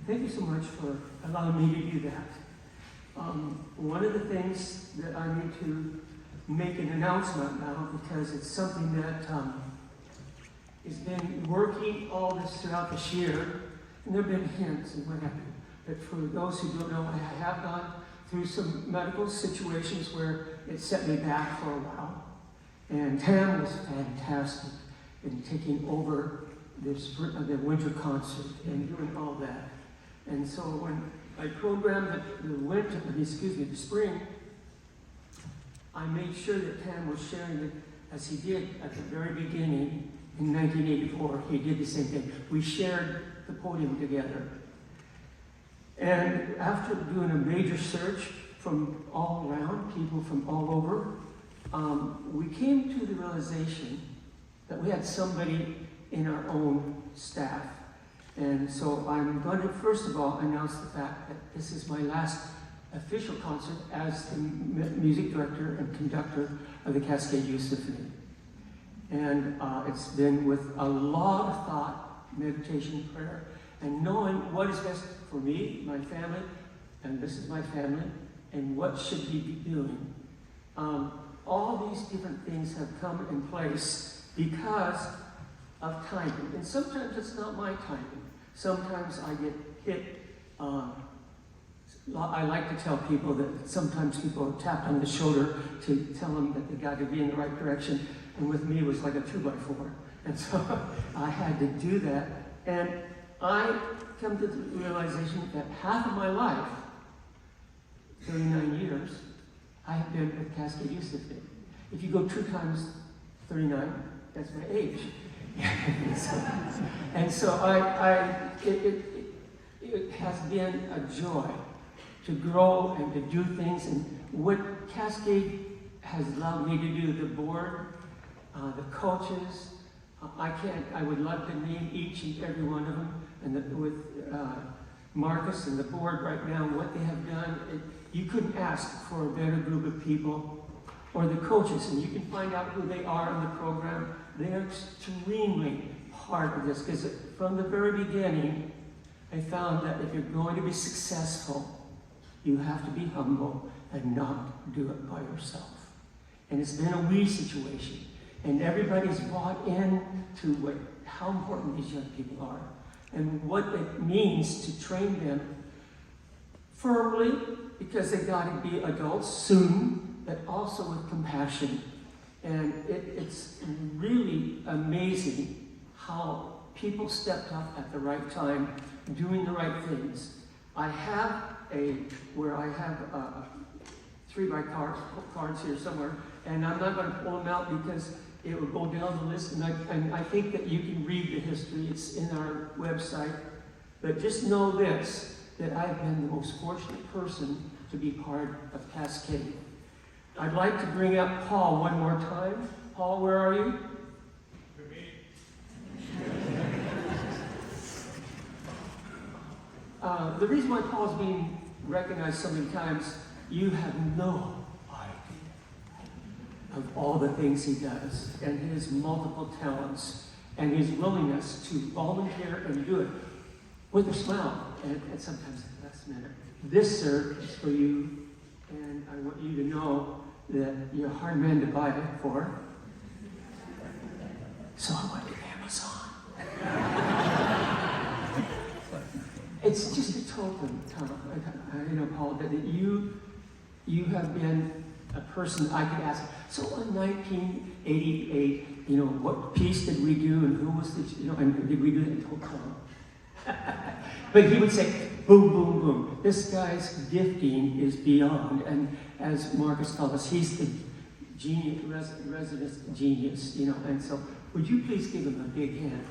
Thank you so much for allowing me to do that. One of the things that I need to make an announcement now, because it's something that has been working all this throughout this year, and there have been hints and what have you. But for those who don't know, I have gone through some medical situations where it set me back for a while. And Tam was fantastic in taking over the winter concert and doing all that. And so when I programmed the spring, I made sure that Tam was sharing it as he did at the very beginning in 1984. He did the same thing. We shared the podium together. And after doing a major search from all around, people from all over, we came to the realization that we had somebody in our own staff. And so I'm going to, first of all, announce the fact that this is my last official concert as the music director and conductor of the Cascade Youth Symphony. And it's been with a lot of thought, meditation, prayer, and knowing what is best for me, my family, and this is my family, and what should we be doing. All these different things have come in place because of timing. And sometimes it's not my timing. Sometimes I get hit. I like to tell people that sometimes people are tapped on the shoulder to tell them that they got to be in the right direction. And with me, it was like a 2x4. And so I had to do that. And I come to the realization that half of my life, 39 years, I have been at Cascade Youth Symphony. If you go 2 times 39, that's my age. And so it has been a joy to grow and to do things. And what Cascade has allowed me to do, the board, the coaches, I would love to name each and every one of them. And with Marcus and the board right now, what they have done, you couldn't ask for a better group of people. Or the coaches, and you can find out who they are in the program. They are extremely part of this, because from the very beginning, I found that if you're going to be successful, you have to be humble and not do it by yourself. And it's been a we situation, and everybody's bought in to how important these young people are, and what it means to train them firmly, because they got to be adults soon, but also with compassion. And it's really amazing how people stepped up at the right time, doing the right things. I have 3x cards here somewhere, and I'm not going to pull them out because it will go down the list, and I think that you can read the history. It's in our website. But just know this, that I've been the most fortunate person to be part of Cascade. I'd like to bring up Paul one more time. Paul, where are you? For me. The reason why Paul's being recognized so many times, you have no idea of all the things he does, and his multiple talents, and his willingness to volunteer and do it with a smile, and sometimes at the last minute. This, sir, is for you, and I want you to know that you're a hard man to buy it for. So I went to Amazon. It's just a token, Tom. Paul, that you have been a person I could ask. So in 1988, what piece did we do, and who was the, and did we do that? And told Tom. But he would say, boom, boom, boom. This guy's gifting is beyond. And as Marcus told us, he's the genius, resident genius, And so, would you please give him a big hand?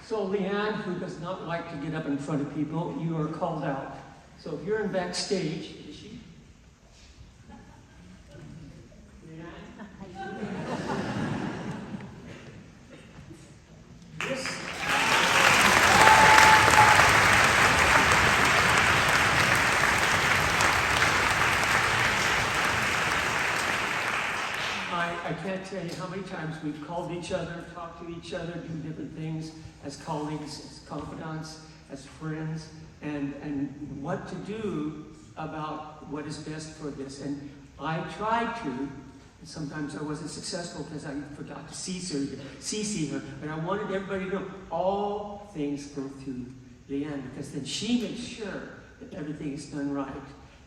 So Leanne, who does not like to get up in front of people, you are called out. So if you're in backstage, is she? can't tell you how many times we've called each other, talked to each other, do different things as colleagues, as confidants, as friends, and what to do about what is best for this. And I tried to, and sometimes I wasn't successful because I forgot to CC her, but I wanted everybody to know all things go through Leanne, because then she makes sure that everything is done right.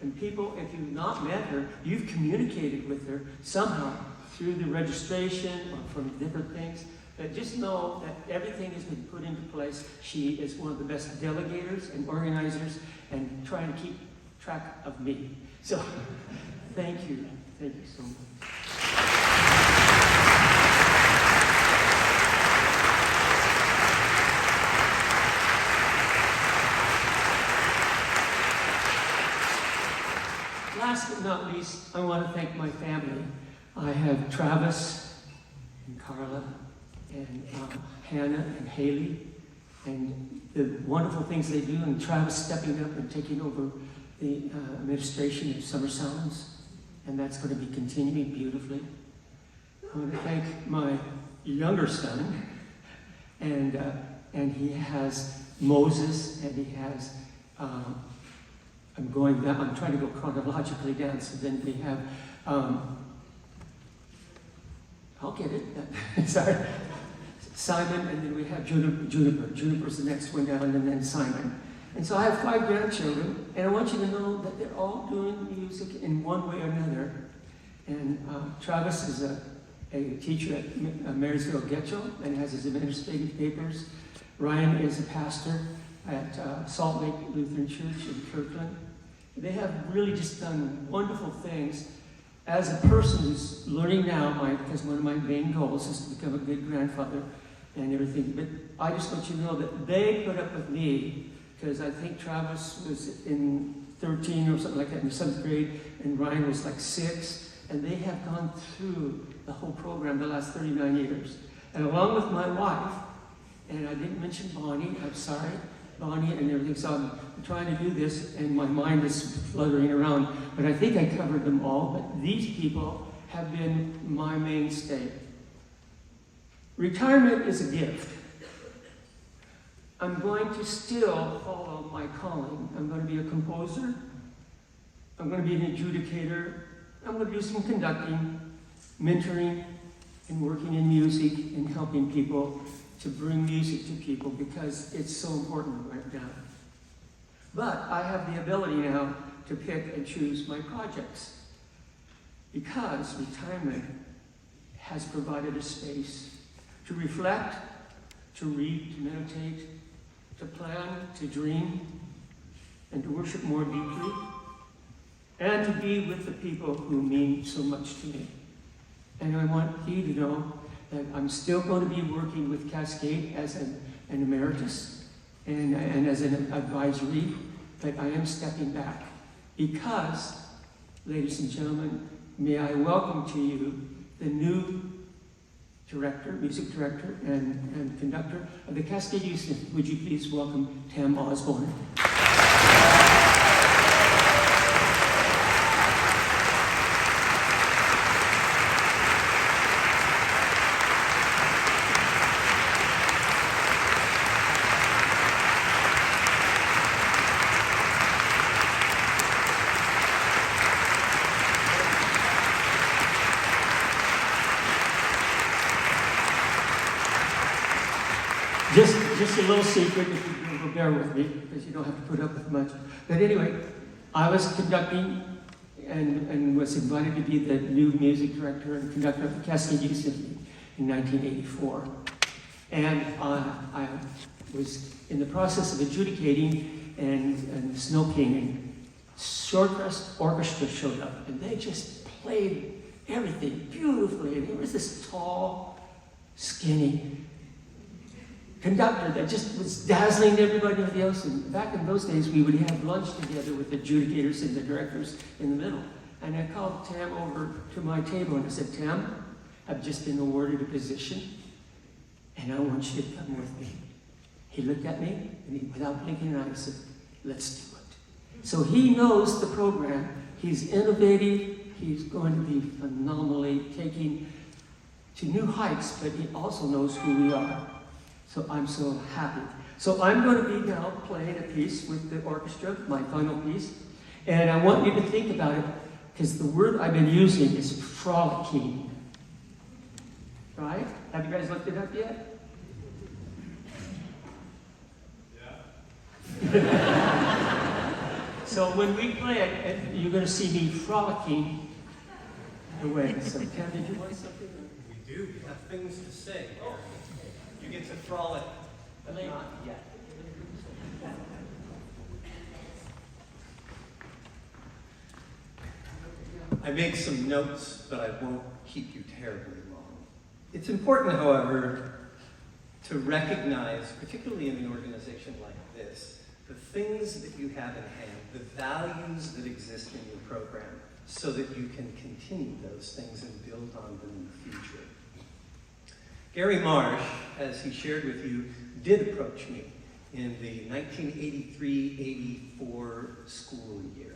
And people, if you've not met her, you've communicated with her somehow through the registration or from different things. But just know that everything has been put into place. She is one of the best delegators and organizers and trying to keep track of me. So, thank you. Thank you so much. Last but not least, I want to thank my family. I have Travis and Carla and Hannah and Haley, and the wonderful things they do, and Travis stepping up and taking over the administration of Summer Sounds, and that's going to be continuing beautifully. I want to thank my younger son, and he has Moses, and he has, I'm going down, I'm trying to go chronologically down, so then we have, I'll get it, sorry, Simon, and then we have Juniper. Juniper's the next one down, and then Simon. And so I have 5 grandchildren, and I want you to know that they're all doing music in one way or another. And Travis is a teacher at Marysville Getchell and has his administrative papers. Ryan is a pastor at Salt Lake Lutheran Church in Kirkland. They have really just done wonderful things. As a person who's learning now, because one of my main goals is to become a good grandfather and everything, but I just want you to know that they put up with me, because I think Travis was in 13 or something like that in the 7th grade, and Ryan was like 6, and they have gone through the whole program the last 39 years. And along with my wife, and I didn't mention Bonnie, I'm sorry, Bonnie and everything, so I'm trying to do this, and my mind is fluttering around, but I think I covered them all, but these people have been my mainstay. Retirement is a gift. I'm going to still follow my calling. I'm going to be a composer. I'm going to be an adjudicator. I'm going to do some conducting, mentoring, and working in music and helping people to bring music to people, because it's so important right now. But I have the ability now to pick and choose my projects, because retirement has provided a space to reflect, to read, to meditate, to plan, to dream, and to worship more deeply, and to be with the people who mean so much to me. And I want you to know that I'm still going to be working with Cascade as an emeritus and as an advisory, but I am stepping back because, ladies and gentlemen, may I welcome to you the new director, music director, and conductor of the Cascade Youth Symphony. Would you please welcome Tam Osborne? Just a little secret, if you will bear with me, because you don't have to put up with much. But anyway, I was conducting and was invited to be the new music director and conductor of the Cascade Youth Symphony in 1984. And I was in the process of adjudicating, and the Snow King and Shorecrest Orchestra showed up, and they just played everything beautifully. And there was this tall, skinny conductor that just was dazzling everybody else. And back in those days, we would have lunch together with the adjudicators and the directors in the middle. And I called Tam over to my table and I said, Tam, I've just been awarded a position, and I want you to come with me. He looked at me, and without blinking an eye, said, let's do it. So he knows the program. He's innovative. He's going to be phenomenally taking to new heights, but he also knows who we are. So I'm so happy. So I'm going to be now playing a piece with the orchestra, my final piece. And I want you to think about it, because the word I've been using is frolicking. Right? Have you guys looked it up yet? Yeah. So when we play it, you're going to see me frolicking away. So Ken, did you want something? We do. We have things to say. You get to frolic. But not yet. I make some notes, but I won't keep you terribly long. It's important, however, to recognize, particularly in an organization like this, the things that you have in hand, the values that exist in your program, so that you can continue those things and build on them in the future. Gary Marsh, as he shared with you, did approach me in the 1983-84 school year.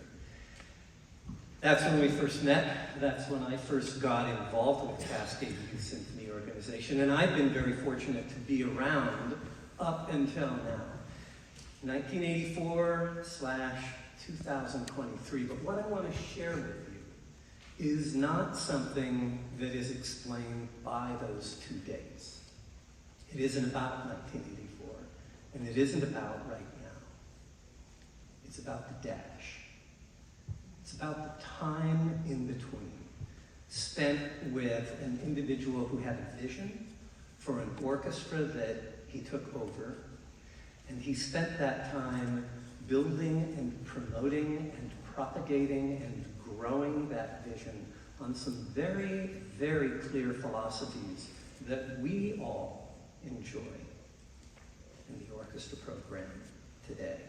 That's when we first met. That's when I first got involved with Cascade Youth Symphony Organization, and I've been very fortunate to be around up until now. 1984/2023, but what I want to share with you is not something that is explained by those 2 days. It isn't about 1984, and it isn't about right now. It's about the dash. It's about the time in between, spent with an individual who had a vision for an orchestra that he took over, and he spent that time building and promoting and propagating and growing that vision on some very, very clear philosophies that we all enjoy in the orchestra program today.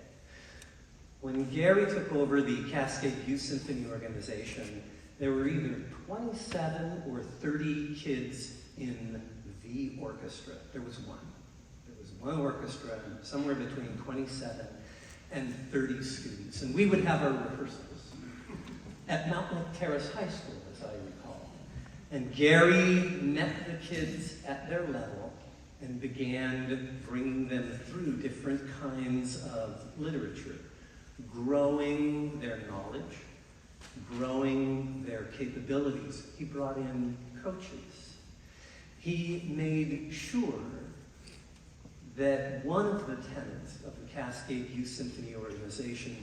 When Gary took over the Cascade Youth Symphony Organization, there were either 27 or 30 kids in the orchestra. There was one. There was one orchestra, somewhere between 27 and 30 students. And we would have our rehearsals at Mountain Terrace High School, as I recall. And Gary met the kids at their level and began bringing them through different kinds of literature, growing their knowledge, growing their capabilities. He brought in coaches. He made sure that one of the tenets of the Cascade Youth Symphony Organization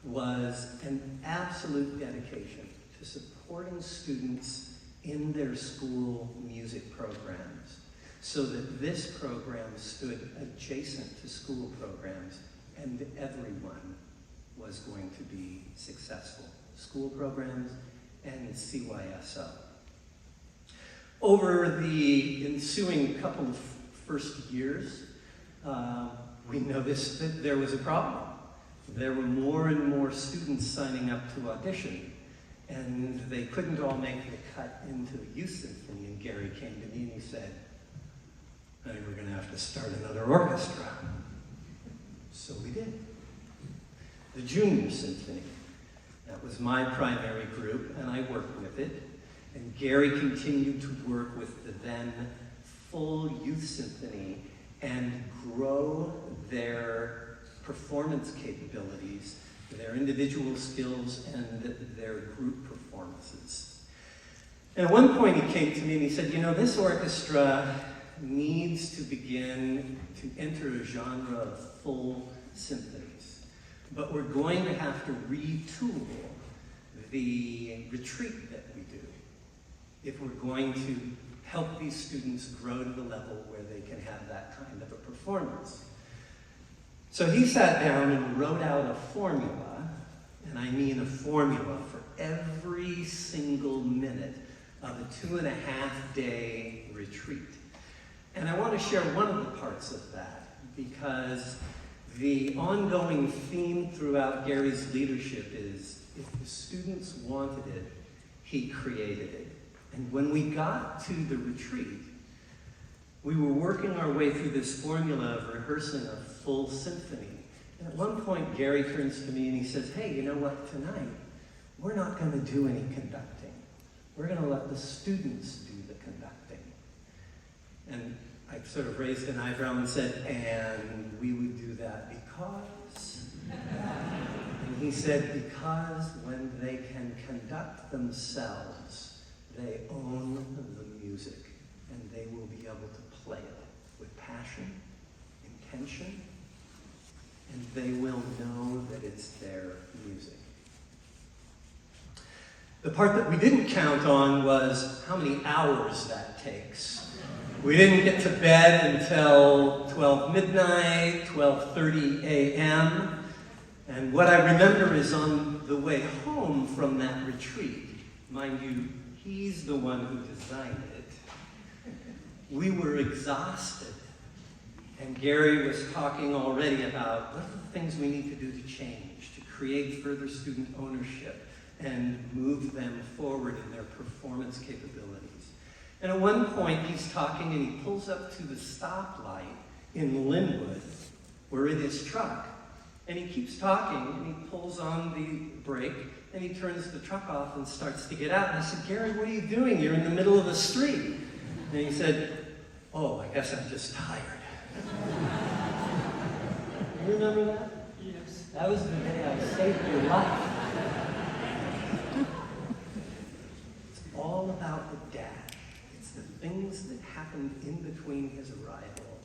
was an absolute dedication to supporting students in their school music programs, so that this program stood adjacent to school programs and everyone was going to be successful. School programs and CYSO. Over the ensuing couple of first years, we noticed that there was a problem. There were more and more students signing up to audition, and they couldn't all make the cut into the youth symphony. And Gary came to me and he said, "I think we're going to have to start another orchestra." So we did. The Junior Symphony. That was my primary group, and I worked with it. And Gary continued to work with the then full youth symphony and grow their performance capabilities, their individual skills, and their group performances. And at one point he came to me and he said, "You know, this orchestra needs to begin to enter a genre of full symphonies. But we're going to have to retool the retreat that we do if we're going to help these students grow to the level where they can have that kind of a performance." So he sat down and wrote out a formula, and I mean a formula for every single minute of a 2.5-day retreat. And I want to share one of the parts of that, because the ongoing theme throughout Gary's leadership is, if the students wanted it, he created it. And when we got to the retreat, we were working our way through this formula of rehearsing a full symphony. And at one point, Gary turns to me and he says, "Hey, you know what? Tonight, we're not going to do any conducting. We're going to let the students do the conducting." And I sort of raised an eyebrow and said, and we would do that because? And he said, because when they can conduct themselves, they own the music, and they will be able to play it with passion, intention, and they will know that it's their music. The part that we didn't count on was how many hours that takes. We didn't get to bed until 12 midnight, 12:30 a.m., and what I remember is on the way home from that retreat, mind you, he's the one who designed it, we were exhausted. And Gary was talking already about what are the things we need to do to change, to create further student ownership and move them forward in their performance capabilities. And at one point he's talking and he pulls up to the stoplight in Linwood. We're in his truck. And he keeps talking and he pulls on the brake and he turns the truck off and starts to get out. And I said, Gary, what are you doing? You're in the middle of the street. And he said, oh, I guess I'm just tired. You remember that? Yes. That was the day I saved your life. It's all about the dash. It's the things that happened in between his arrival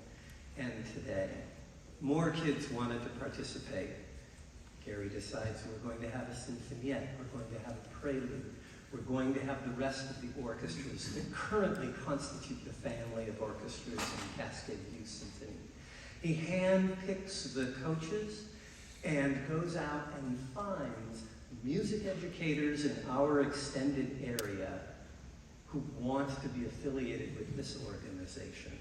and today. More kids wanted to participate. Gary decides we're going to have a symphoniette, we're going to have a prelude, we're going to have the rest of the orchestras that currently constitute the family of orchestras in Cascade Youth Symphony. He handpicks the coaches and goes out and finds music educators in our extended area who want to be affiliated with this organization.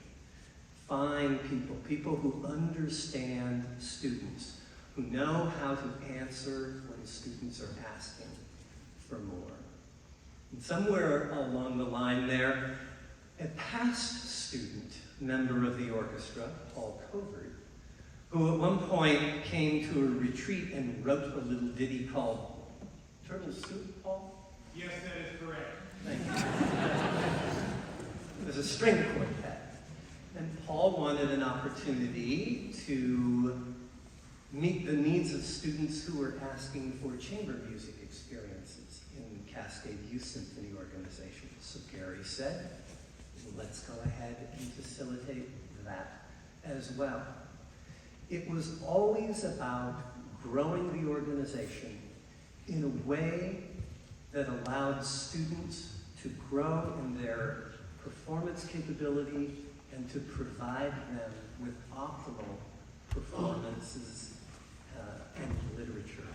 Find people who understand students, who know how to answer when students are asking for more. And somewhere along the line there, a past student, member of the orchestra, Paul Covert, who at one point came to a retreat and wrote a little ditty called Turtle Soup, Paul? Yes, that is correct. Thank you. It was a string quartet. And Paul wanted an opportunity to meet the needs of students who were asking for chamber music experiences in Cascade Youth Symphony organizations. So Gary said, let's go ahead and facilitate that as well. It was always about growing the organization in a way that allowed students to grow in their performance capability and to provide them with optimal performances and literature.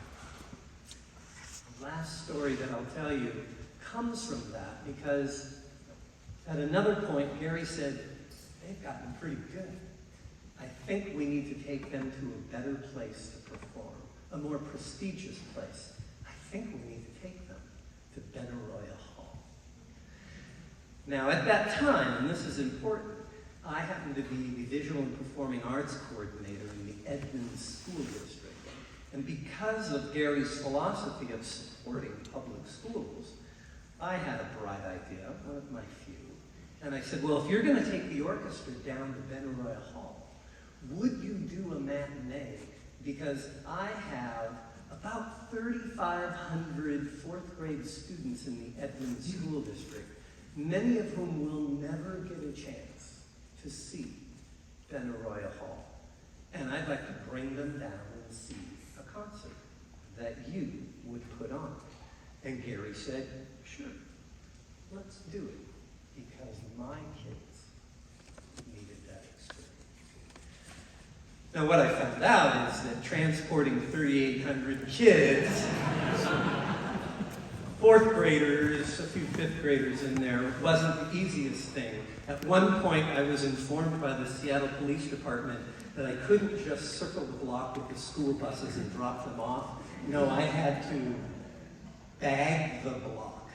The last story that I'll tell you comes from that because at another point, Gary said, they've gotten pretty good. I think we need to take them to a better place to perform, a more prestigious place. I think we need to take them to Benaroya Hall. Now, at that time, and this is important, I happened to be the Visual and Performing Arts Coordinator in the Edmonds School District. And because of Gary's philosophy of supporting public schools, I had a bright idea, one of my few. And I said, well, if you're going to take the orchestra down to Benaroya Hall, would you do a matinee? Because I have about 3,500 fourth grade students in the Edmonds School District, many of whom will never get a chance to see Benaroya Hall. And I'd like to bring them down and see a concert that you would put on. And Gary said, sure, let's do it, because my kids needed that experience. Now what I found out is that transporting 3,800 kids, fourth graders, a few fifth graders in there, wasn't the easiest thing. At one point, I was informed by the Seattle Police Department that I couldn't just circle the block with the school buses and drop them off. No, I had to bag the block.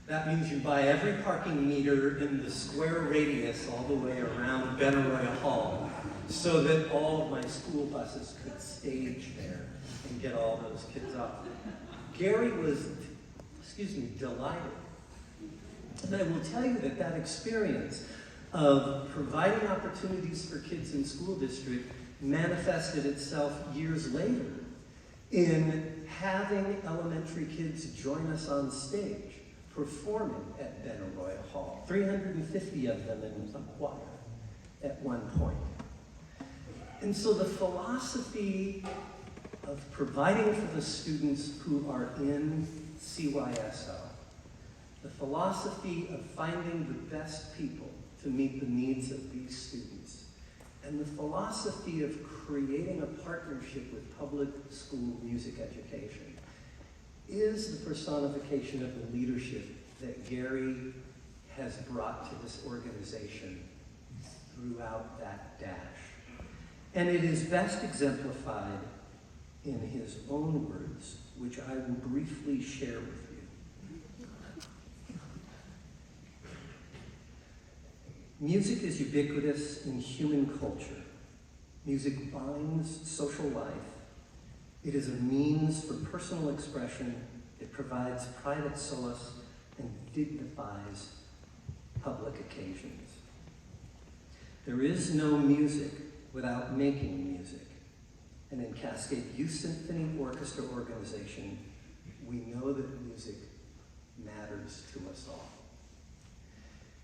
That means you buy every parking meter in the square radius all the way around Benaroya Hall so that all of my school buses could stage there and get all those kids off. Gary was, delighted. And I will tell you that that experience of providing opportunities for kids in school district manifested itself years later in having elementary kids join us on stage, performing at Benaroya Hall. 350 of them in a choir at one point. And so the philosophy of providing for the students who are in CYSO, the philosophy of finding the best people to meet the needs of these students, and the philosophy of creating a partnership with public school music education is the personification of the leadership that Gary has brought to this organization throughout that dash. And it is best exemplified in his own words, which I will briefly share with you. Music is ubiquitous in human culture. Music binds social life. It is a means for personal expression. It provides private solace and dignifies public occasions. There is no music without making music. And in Cascade Youth Symphony Orchestra Organization, we know that music matters to us all.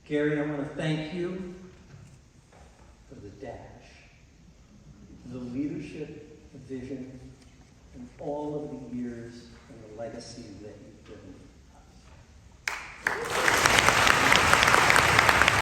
Gary, I want to thank you for the dash, the leadership, the vision, and all of the years and the legacy that